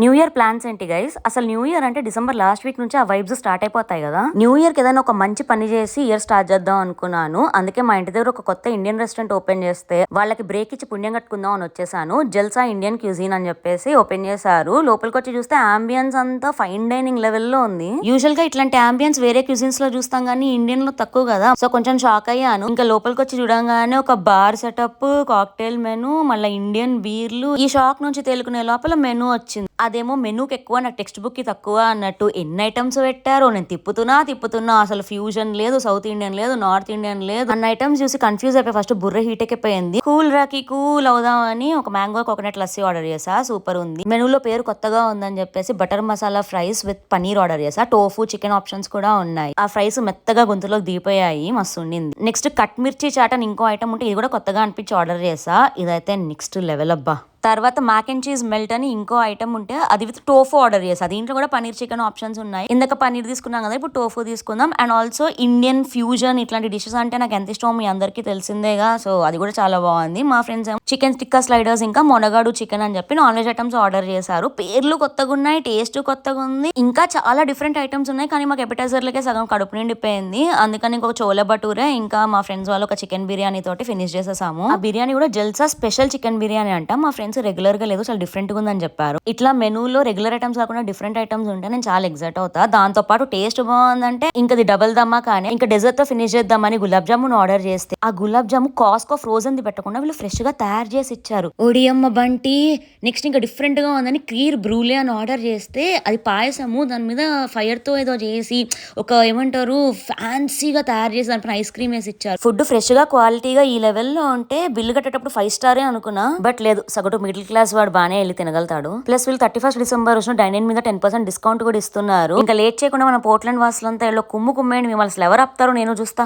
New year plans ఏంటి guys? అసలు new year అంటే డిసెంబర్ లాస్ట్ వీక్ నుంచి ఆ వైబ్స్ స్టార్ట్ అయిపోతాయి కదా. న్యూ ఇయర్ కి ఏదైనా ఒక మంచి పని చేసి ఇయర్ స్టార్ట్ చేద్దాం అనుకున్నాను. అందుకే మా ఇంటి దగ్గర ఒక కొత్త ఇండియన్ రెస్టారెంట్ ఓపెన్ చేస్తే వాళ్ళకి బ్రేక్ ఇచ్చి పుణ్యం కట్టుకుందాం అని వచ్చేసాను. జల్సా ఇండియన్ క్యూజిన్ అని చెప్పేసి ఓపెన్ చేశారు. లోపలికి వచ్చి చూస్తే అంబియన్స్ అంతా ఫైన్ డైనింగ్ లెవెల్లో ఉంది. యూజువల్ గా ఇట్లాంటి అంబియన్స్ వేరే క్యూజిన్స్ లో చూస్తాం కానీ ఇండియన్ లో తక్కువ కదా. సో కొంచెం షాక్ అయ్యాను. ఇంకా లోపలికి వచ్చి చూడంగానే ఒక బార్ సెటప్, కాక్టైల్ మెనూ, మళ్ళీ ఇండియన్ బీర్లు. ఈ షాక్ నుంచి తేలుకునే లోపల మెనూ వచ్చింది. అదేమో మెనూకి ఎక్కువ, నాకు టెక్స్ట్ బుక్ కి తక్కువ అన్నట్టు ఎన్ని ఐటమ్స్ పెట్టారో. నేను తిప్పుతున్నా అసలు ఫ్యూజన్ లేదు, సౌత్ ఇండియన్ లేదు, నార్త్ ఇండియన్ లేదు. అన్న ఐటమ్స్ చూసి కన్ఫ్యూజ్ అయిపోయి ఫస్ట్ బుర్ర హీట్ ఎక్కిపోయింది. కూల్ అవుదామని ఒక మ్యాంగో కోకోనట్ లస్సీ ఆర్డర్ చేసా. సూపర్ ఉంది. మెనూలో పేరు కొత్తగా ఉందని చెప్పేసి butter masala fries with paneer order చేసా. టోఫు చికెన్ ఆప్షన్స్ కూడా ఉన్నాయి. ఆ ఫ్రైస్ మెత్తగా గొంతులోకి దిగిపోయాయి. మస్తు ఉండింది. నెక్స్ట్ కట్ మిర్చి చాట్ అని ఇంకో ఐటమ్ ఉంటే ఇది కూడా కొత్తగా అనిపించి ఆర్డర్ చేసా. ఇదైతే నెక్స్ట్ లెవెల్ అబ్బా. తర్వాత మ్యాక్ అండ్ చీజ్ మెల్ట్ అని ఇంకో ఐటమ్ ఉంటే అది విత్ టోఫు ఆర్డర్ చేసా. దీంట్లో కూడా పనీర్ చికెన్ ఆప్షన్స్ ఉన్నాయి. ఇందాక పనీర్ తీసుకున్నాం కదా, ఇప్పుడు టోఫు తీసుకుందాం. అండ్ ఆల్సో ఇండియన్ ఫ్యూజన్ ఇట్లాంటి డిషెస్ అంటే నాకు ఎంత ఇష్టం మీ అందరికీ తెలిసిందేగా. సో అది కూడా చాలా బాగుంది. మా ఫ్రెండ్స్ చికెన్ టిక్కా స్లైడర్స్ ఇంకా మొనగాడు చికెన్ అని చెప్పి నాన్ వెజ్ ఐటమ్స్ ఆర్డర్ చేశారు. పేర్లు కొత్తగా ఉన్నాయి, టేస్ట్ కొత్తగా ఉంది. ఇంకా చాలా డిఫరెంట్ ఐటమ్స్ ఉన్నాయి. కానీ మాకు ఎపిటైజర్లకే సగం కడుపు నిండిపోయింది. అందుకని ఇంకొక చోలే భటూరే ఇంకా మా ఫ్రెండ్స్ వాళ్ళు ఒక చికెన్ బిర్యానీ తోటి ఫినిష్ చేసేసాము. ఆ బిర్యానీ కూడా జల్సా స్పెషల్ చికెన్ బిర్యానీ అంట. మా ఫ్రెండ్స్ రెగ్యులర్ గా లేదు, చాలా డిఫరెంట్ గా ఉందని చెప్పారు. ఇట్లా మెనూలో రెగ్యులర్ ఐటమ్స్ కాకుండా డిఫరెంట్ ఐటమ్స్ ఉంటే నేను చాలా ఎక్సైట్ అవుతా. దాంతో పాటు టేస్ట్ బాగుందంటే ఇంకా డబల్ దమ్మా కానీ ఇంకా డెజర్ట్ తో ఫినిష్ చేద్దామని గులాబ్ జామున్ ఆర్డర్ చేస్తే ఆ గులాబ్ జాము కాస్కో ఫ్రోజన్ ది పెట్టకుండా వీళ్ళు ఫ్రెష్ గా తయారు చేసి ఇచ్చారు. ఒడియమ్మ బంటి. నెక్స్ట్ ఇంకా డిఫరెంట్ గా ఉందని కీర్ బ్రూలే అని ఆర్డర్ చేస్తే అది పాయసము, దాని మీద ఫైర్ తో ఏదో చేసి ఒక ఏమంటారు ఫ్యాన్సీగా తయారు చేసి దానిపైన ఐస్ క్రీమ్ వేసి ఇచ్చారు. ఫుడ్ ఫ్రెష్ గా క్వాలిటీగా ఈ లెవెల్లో ఉంటే బిల్లు కట్టేటప్పుడు 5 స్టారే అనుకున్నా. బట్ లేదు, సగటు మిడిల్ క్లాస్ వాడు బానే వెళ్ళి తినగలుగుతాడు. ప్లస్ వీళ్ళు 31 డిసెంబర్ వచ్చిన డైనింగ్ మీద 10% డిస్కౌంట్ కూడా ఇస్తున్నారు. ఇంకా లేట్ చేయకుండా మన పోర్ట్లాండ్ వాసులంతా కుమ్ము కుమ్మేయండి. మిమ్మల్ని ఎవరు ఆపుతారో నేను చూస్తా.